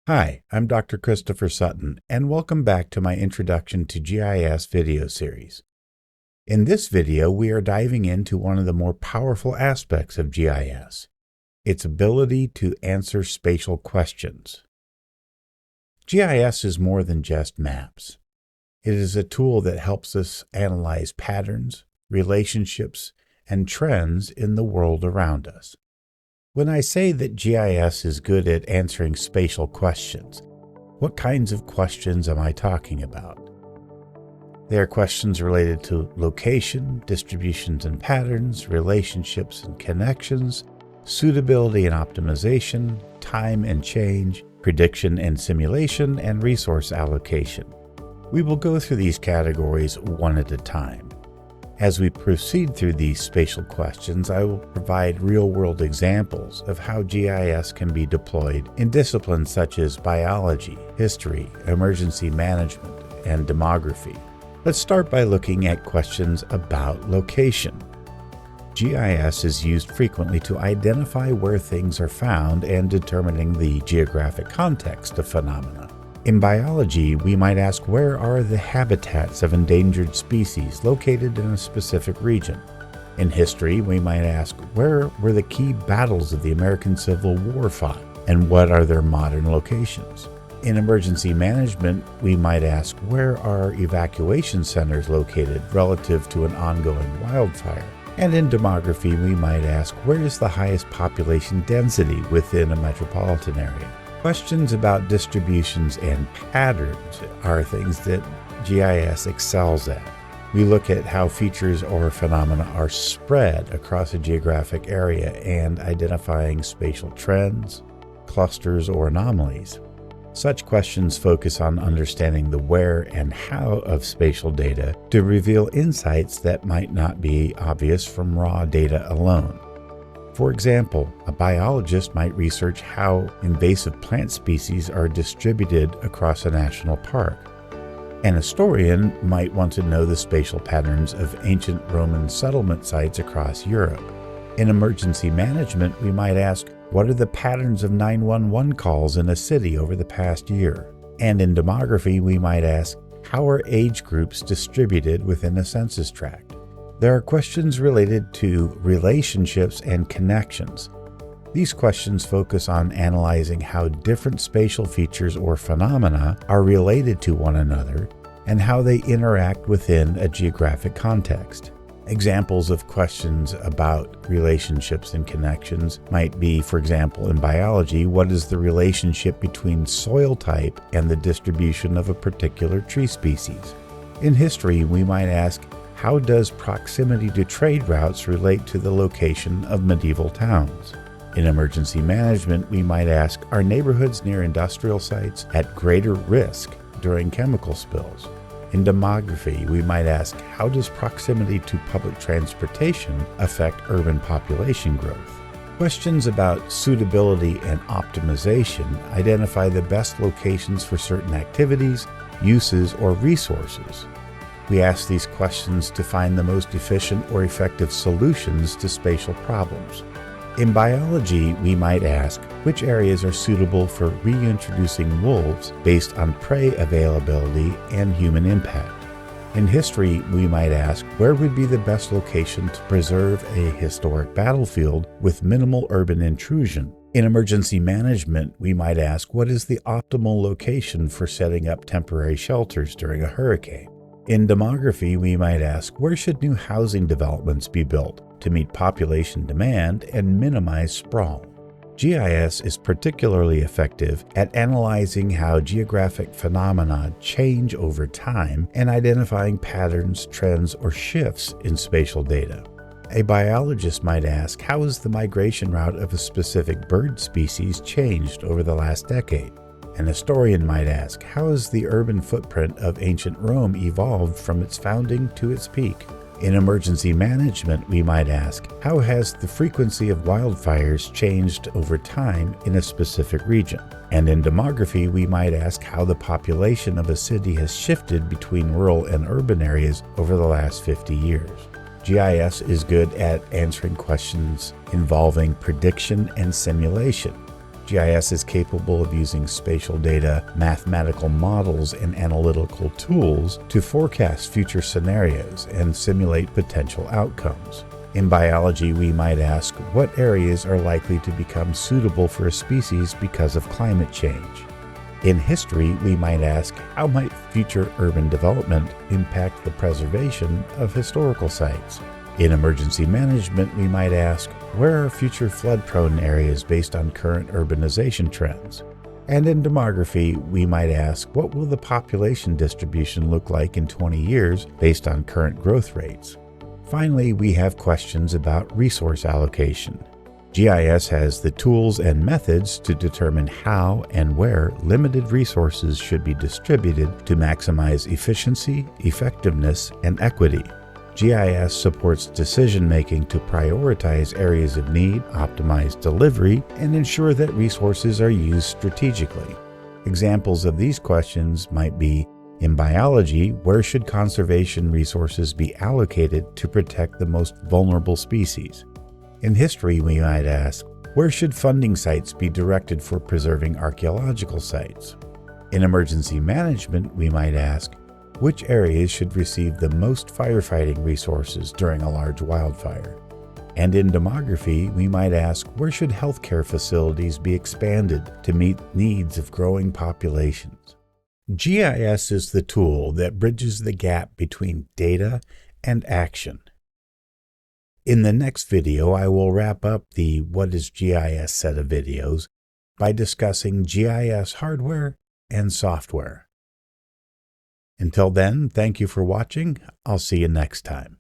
Hi, I'm Dr. Christopher Sutton, and welcome back to my Introduction to GIS video series. In this video, we are diving into one of the more powerful aspects of GIS, its ability to answer spatial questions. GIS is more than just maps. It is a tool that helps us analyze patterns, relationships, and trends in the world around us. When I say that GIS is good at answering spatial questions, what kinds of questions am I talking about? They are questions related to location, distributions and patterns, relationships and connections, suitability and optimization, time and change, prediction and simulation, and resource allocation. We will go through these categories one at a time. As we proceed through these spatial questions, I will provide real-world examples of how GIS can be deployed in disciplines such as biology, history, emergency management, and demography. Let's start by looking at questions about location. GIS is used frequently to identify where things are found and determining the geographic context of phenomena. In biology, we might ask, where are the habitats of endangered species located in a specific region? In history, we might ask, where were the key battles of the American Civil War fought, and what are their modern locations? In emergency management, we might ask, where are evacuation centers located relative to an ongoing wildfire? And in demography, we might ask, where is the highest population density within a metropolitan area? Questions about distributions and patterns are things that GIS excels at. We look at how features or phenomena are spread across a geographic area and identifying spatial trends, clusters, or anomalies. Such questions focus on understanding the where and how of spatial data to reveal insights that might not be obvious from raw data alone. For example, a biologist might research how invasive plant species are distributed across a national park. An historian might want to know the spatial patterns of ancient Roman settlement sites across Europe. In emergency management, we might ask, what are the patterns of 911 calls in a city over the past year? And in demography, we might ask, how are age groups distributed within a census tract? There are questions related to relationships and connections. These questions focus on analyzing how different spatial features or phenomena are related to one another and how they interact within a geographic context. Examples of questions about relationships and connections might be, for example, in biology, what is the relationship between soil type and the distribution of a particular tree species? In history, we might ask, how does proximity to trade routes relate to the location of medieval towns? In emergency management, we might ask, are neighborhoods near industrial sites at greater risk during chemical spills? In demography, we might ask, how does proximity to public transportation affect urban population growth? Questions about suitability and optimization identify the best locations for certain activities, uses, or resources. We ask these questions to find the most efficient or effective solutions to spatial problems. In biology, we might ask, which areas are suitable for reintroducing wolves based on prey availability and human impact? In history, we might ask, where would be the best location to preserve a historic battlefield with minimal urban intrusion? In emergency management, we might ask, what is the optimal location for setting up temporary shelters during a hurricane? In demography, we might ask, where should new housing developments be built to meet population demand and minimize sprawl? GIS is particularly effective at analyzing how geographic phenomena change over time and identifying patterns, trends, or shifts in spatial data. A biologist might ask, how has the migration route of a specific bird species changed over the last decade? An historian might ask, how has the urban footprint of ancient Rome evolved from its founding to its peak? In emergency management, we might ask, how has the frequency of wildfires changed over time in a specific region? And in demography, we might ask how the population of a city has shifted between rural and urban areas over the last 50 years. GIS is good at answering questions involving prediction and simulation. GIS is capable of using spatial data, mathematical models, and analytical tools to forecast future scenarios and simulate potential outcomes. In biology, we might ask what areas are likely to become suitable for a species because of climate change. In history, we might ask how might future urban development impact the preservation of historical sites. In emergency management, we might ask, where are future flood-prone areas based on current urbanization trends? And in demography, we might ask, what will the population distribution look like in 20 years based on current growth rates? Finally, we have questions about resource allocation. GIS has the tools and methods to determine how and where limited resources should be distributed to maximize efficiency, effectiveness, and equity. GIS supports decision-making to prioritize areas of need, optimize delivery, and ensure that resources are used strategically. Examples of these questions might be, in biology, where should conservation resources be allocated to protect the most vulnerable species? In history, we might ask, where should funding sites be directed for preserving archaeological sites? In emergency management, we might ask, which areas should receive the most firefighting resources during a large wildfire? And in demography, we might ask, where should healthcare facilities be expanded to meet needs of growing populations? GIS is the tool that bridges the gap between data and action. In the next video, I will wrap up the What is GIS set of videos by discussing GIS hardware and software. Until then, thank you for watching. I'll see you next time.